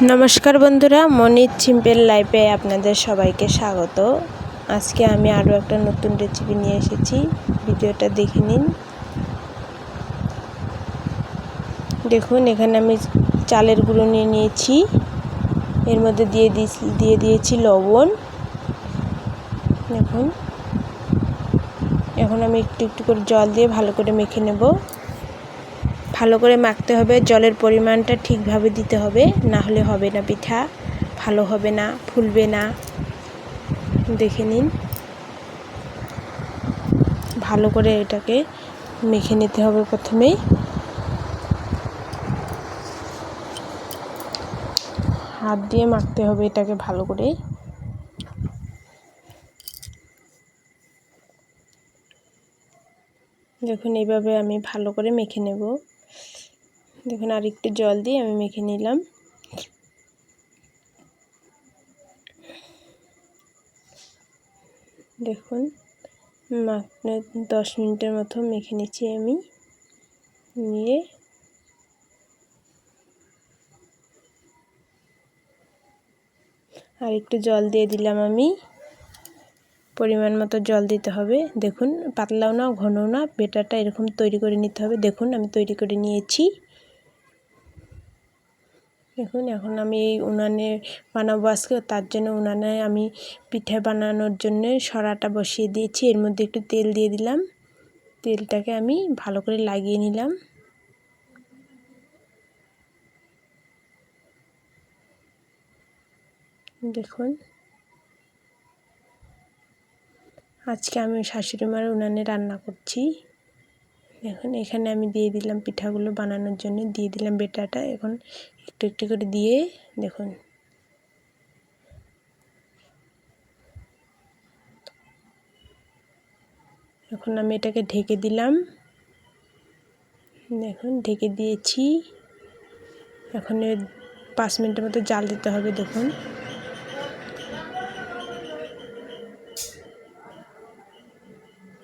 নমস্কার বন্ধুরা, মনির সিম্পল লাইফে আপনাদের সবাইকে স্বাগত। আজকে আমি আরও একটা নতুন রেসিপি নিয়ে এসেছি, ভিডিওটা দেখে নিন। দেখুন, এখানে আমি চালের গুঁড়ো নিয়ে নিয়েছি, এর মধ্যে দিয়ে দিয়েছি লবণ। দেখুন, এখন আমি একটু একটু করে জল দিয়ে ভালো করে মেখে নেব। ভালো করে মাখতে হবে, জলের পরিমাণটা ঠিকভাবে দিতে হবে, না হলে হবে না পিঠা, ভালো হবে না, ফুলবে না। দেখে নিন, ভালো করে এটাকে মেখে নিতে হবে। প্রথমেই হাত দিয়ে মাখতে হবে এটাকে ভালো করে। দেখুন, এইভাবে আমি ভালো করে মেখে নেব। দেখুন, আর একটু জল দিয়ে আমি মেখে নিলাম। দেখুন, মাত্র 10 মিনিটের মতো মেখে নিচ্ছি আমি। নিয়ে আর একটু জল দিয়ে দিলাম আমি, পরিমাণ মতো জল দিতে হবে। দেখুন, পাতলাও না ঘনও না, বেটারটা এরকম তৈরি করে নিতে হবে। দেখুন, আমি তৈরি করে নিয়েছি। দেখুন, এখন আমি এই উনানে বানাবো আজকে, তার জন্য উনানে আমি পিঠা বানানোর জন্য সরাটা বসিয়ে দিয়েছি। এর মধ্যে একটু তেল দিয়ে দিলাম, তেলটাকে আমি ভালো করে লাগিয়ে নিলাম। দেখুন, আজকে আমি শাশুড়ি মার উনানে রান্না করছি। দেখুন, এখানে আমি দিয়ে দিলাম পিঠাগুলো বানানোর জন্য, দিয়ে দিলাম বেটাটা। এখন একটু একটু করে দিয়ে দেখুন, এখন আমি এটাকে ঢেকে দিলাম। দেখুন, ঢেকে দিয়েছি। এখন 5 মিনিটের মতো জাল দিতে হবে। দেখুন,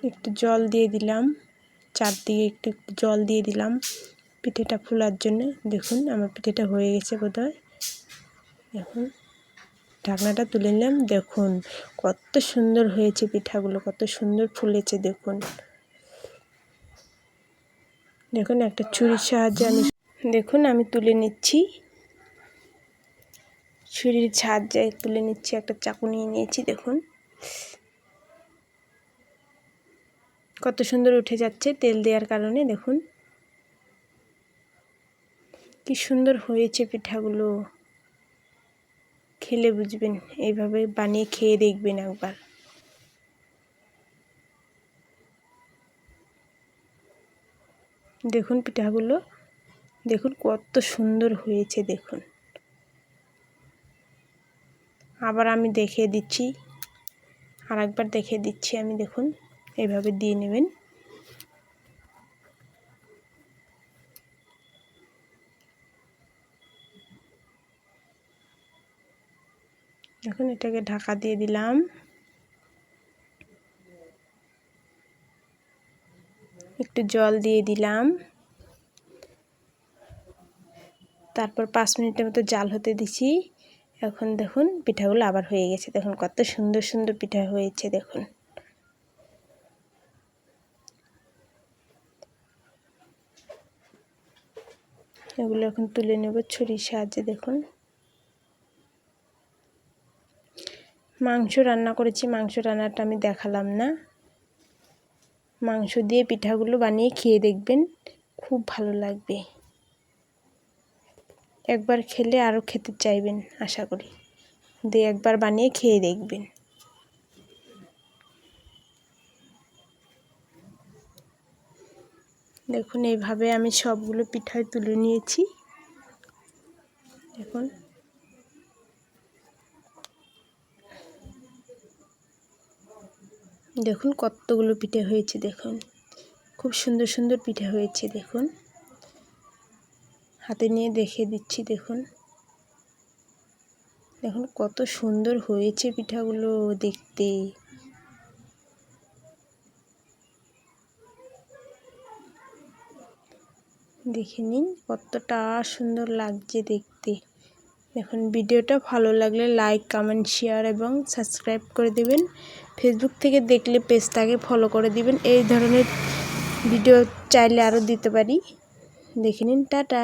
একটু জল দিয়ে দিলাম, চারদিকে একটু একটু জল দিয়ে দিলাম পিঠেটা ফোলার জন্য। দেখুন, আমার পিঠেটা হয়ে গেছে বোধহয়। দেখুন, ঢাকনাটা তুলে নিলাম। দেখুন, কত সুন্দর হয়েছে পিঠাগুলো, কত সুন্দর ফুলেছে। দেখুন, দেখুন একটা ছুরির সাহায্যে আমি তুলে নিচ্ছি। ছুরির সাহায্যে তুলে নিচ্ছি, একটা চাকু নিয়ে নিয়েছি। দেখুন, কত সুন্দর উঠে যাচ্ছে তেল দেওয়ার কারণে। দেখুন, কি সুন্দর হয়েছে পিঠাগুলো, খেলে বুঝবেন। এইভাবে বানিয়ে খেয়ে দেখবেন একবার। দেখুন পিঠাগুলো, দেখুন কত সুন্দর হয়েছে। দেখুন, আবার আমি দেখিয়ে দিচ্ছি, আর একবার দেখিয়ে দিচ্ছি আমি। দেখুন, এইভাবে দিয়ে নেবেন। দেখুন, এটাকে ঢাকা দিয়ে দিলাম। একটু জল দিয়ে দিলাম, তারপর 5 মিনিটের মতো জাল হতে দিছি। এখন দেখুন, পিঠাগুলো আবার হয়ে গেছে। দেখুন, কত সুন্দর সুন্দর পিঠা হয়েছে। দেখুন, এগুলো এখন তুলে নেব ছুরির সাহায্যে। দেখুন, মাংস রান্না করেছি, মাংস রান্নাটা আমি দেখালাম না। মাংস দিয়ে পিঠাগুলো বানিয়ে খেয়ে দেখবেন, খুব ভালো লাগবে। একবার খেলে আরও খেতে চাইবেন আশা করি। দিয়ে একবার বানিয়ে খেয়ে দেখবেন। দেখুন, এইভাবে আমি সবগুলো পিঠায় তুলে নিয়েছি। দেখুন, দেখুন কতগুলো পিঠে হয়েছে। দেখুন, খুব সুন্দর সুন্দর পিঠে হয়েছে। দেখুন, হাতে নিয়ে দেখিয়ে দিচ্ছি। দেখুন, দেখুন কত সুন্দর হয়েছে পিঠাগুলো দেখতে। দেখে নিন কতটা সুন্দর লাগছে দেখতে। এখন ভিডিওটা ভালো লাগলে লাইক কমেন্ট শেয়ার এবং সাবস্ক্রাইব করে দিবেন। ফেসবুক থেকে দেখলে পেজটাকে ফলো করে দিবেন। এই ধরনের ভিডিও চাইলে আরও দিতে পারি। দেখে নিন। টাটা।